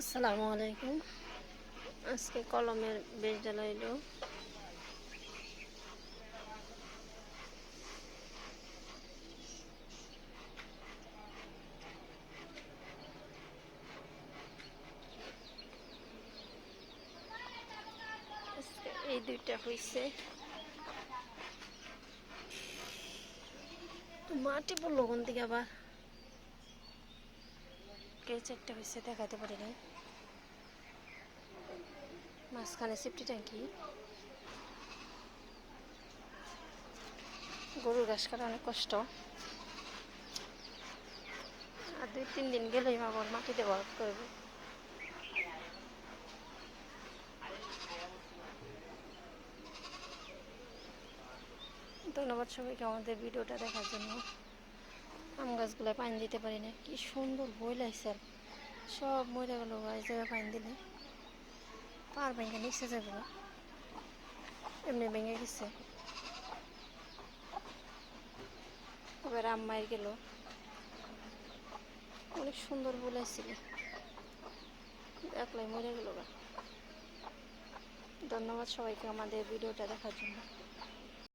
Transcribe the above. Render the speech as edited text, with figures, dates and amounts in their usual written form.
আসসালামু আলাইকুম। আজকে কলমের বেজ জ্বালাইলো। আজকে এই দুইটা হইছে, তো মাটি পড়লো কোন দিকে আবার কে চারটা হয়েছে দেখাতে পারি নাই। মাঝখানে সেফটি ট্যাঙ্কি, গরুর ঘাস কাটা অনেক কষ্ট। আর 2-3 দিন গেলেই আবার মাটি দেওয়া করবে। ধন্যবাদ সবাইকে আমাদের ভিডিওটা দেখার জন্য। আম গাছগুলো পানি দিতে পারি না, কি সুন্দর বই লাগছে, সব মরে গেল। এই জায়গায় পানি দিলে পার ভেঙে নিচে যাবে, এমনি ভেঙে গেছে। এবার আম মার গেল, অনেক সুন্দর বলেছিল, একলাই মরে গেল। ধন্যবাদ সবাইকে আমাদের ভিডিওটা দেখার জন্য।